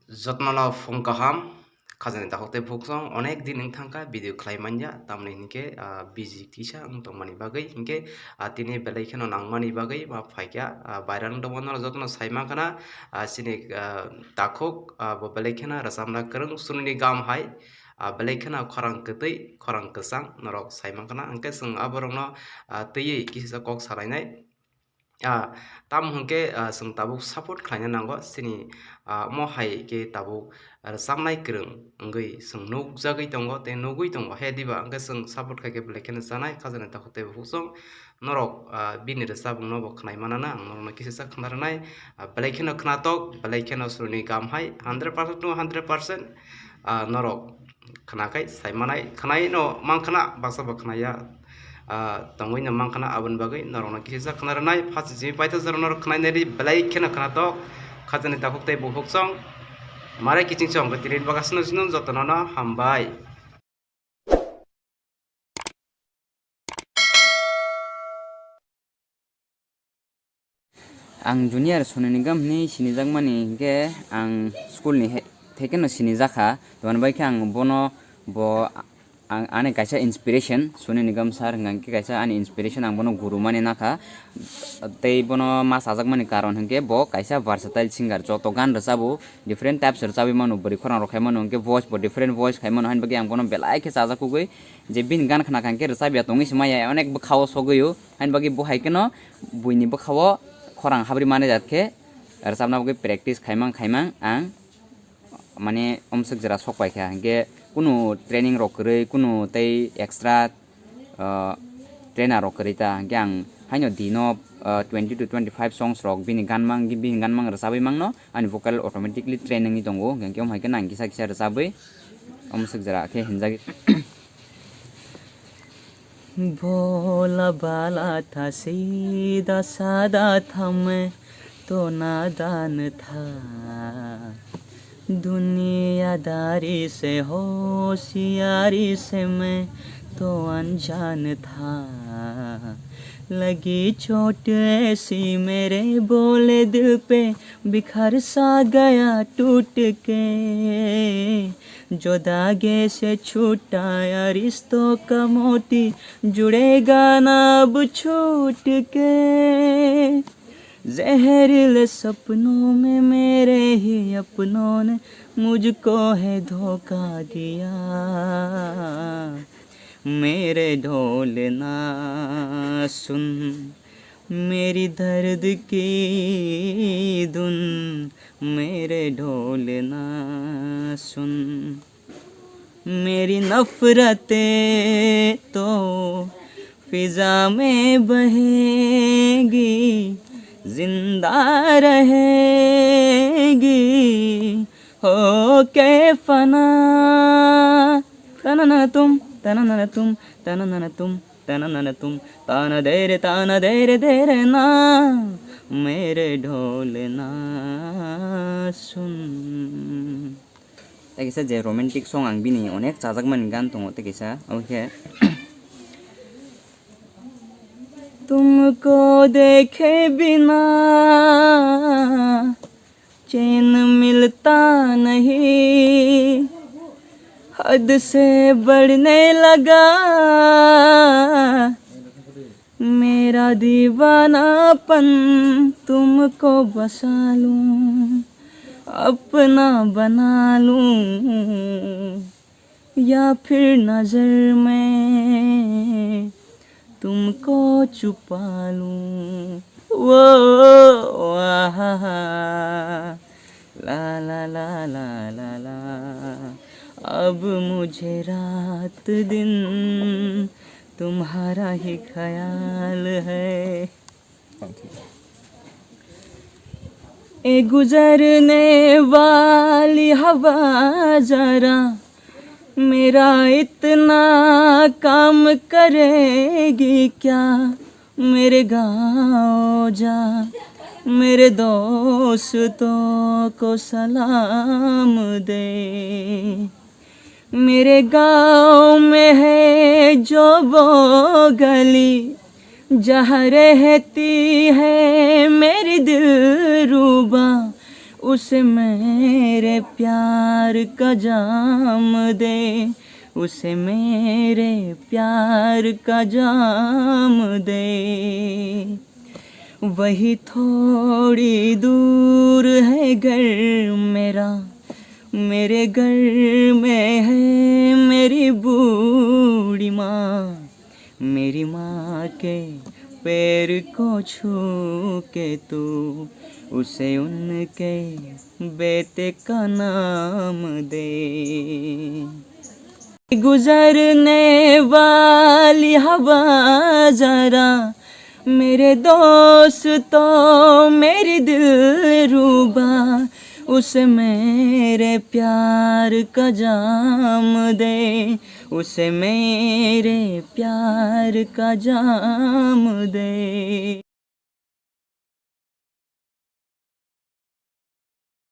Jotnala phung kaham khajani takokte phuksong onek din ingthangka video khlaimanja tamni hinke busy tisa tongmani bagai hinke tini belai kheno nangmani bagai ma phaikya bairang dongmano jotno saima kana sini takhok bo belai khena rasamna krung sunni gam hai belai khena khorang kwtui khorang kwsang norok saima kana angke sung aborokno tui kisa kok salainai tam hongke sung tabuk support khlaina nango sini mo hai ke tabuk samnai krung ngui sung nukjagui tongo te nugui tongo he diba angke sung support khaike belekene sanai khajana takhote bufusong norok bini re sabung no bo khnai manana ang norok kisa khnarnai belekene khnatok belekene surni kam hai 100% to 100% norok khnakai saimanai khnai no mangkhana baksa ba khnaya tongoi na mangkhana abon bagai norok kisa khnarnai phas jimi paita jornor khnai neri belai khena khnatok khajani takokte bufuksong Mare kicing song ketirin bagas nus jotonono hambai. Ang junior sonini gamni sinijak mani ke ang school ni thekeno sinijaka don bai ke ang bono bo ang ane kaisa inspiration sonini gam sar ngang ke kaisa ani inspiration ang bono guru mani naka tei bono ma sajak mani karon hingke bo kaisa versatile singer joto gan rasabu different types rasabi manu bari khorang rokhai manu hingke voice bo different voice khai manu hain bagi ang bono belai ke sajak kugui je bin gan khana kangke rasabi tongi simaya onek bkhawo soguyu hain bagi bo haikeno buini bkhawo khorang habri mane jatke rasabna bagi practice khaimang ang mane omsuk jara sokpai kha hingke kuno training rok koroi kuno tei extra trainer rok koroi ta hingke ang haino dino 20 to 25 songs rok bini ganmang rasabai mangno ani vocal automatically training ni tongo hingke om haike nang kisa rasabai omsuk jara ke hinjagi भोला बाला था सीधा सादा था मैं तो नादान था दुनियादारी से होशियारी से मैं तो अनजान था लगी चोट ऐसी मेरे बोले दिल पे बिखर सा गया टूट के जो धागे से छूटा रिश्तों का मोती जुड़ेगा ना अब छूट के जहरीले सपनों में मेरे ही अपनों ने मुझको है धोखा दिया मेरे ढोल ना सुन मेरी दर्द की धुन मेरे ढोल ना सुन मेरी नफरतें तो फिजा में बहेगी जिंदा रहेगी हो के फना तनना तुम तनना तुम तनना तुम तनना तुम ताना देरे देरे ना मेरे ढोल ना सुन तेकिसा जे रोमांटिक सॉन्ग आं बिनि अनेक चाजाकमान गान दङ तेकिसा ओके तुमको देखे बिना चैन मिलता नहीं हद से बढ़ने लगा मेरा दीवानापन तुमको बसा लूं अपना बना लूं या फिर नजर में तुमको छुपा लूं वो ला ला ला ला ला ला अब मुझे रात दिन तुम्हारा ही ख्याल है ए गुजरने वाली हवा जरा मेरा इतना काम करेगी क्या मेरे गाँव जा मेरे दोस्तों को सलाम दे मेरे गाँव में है जो वो गली जहाँ रहती है मेरी दिलरुबा उसे मेरे प्यार का जाम दे, उसे मेरे प्यार का जाम दे। वही थोड़ी दूर है घर मेरा, मेरे घर में है मेरी बूढ़ी माँ, मेरी माँ के पैर को छू के तू उसे उनके बेटे का नाम दे। गुजरने वाली हवा जरा मेरे दोस्तों मेरी दिलरुबा, उसे मेरे प्यार का जाम दे, उसे मेरे प्यार का जाम दे।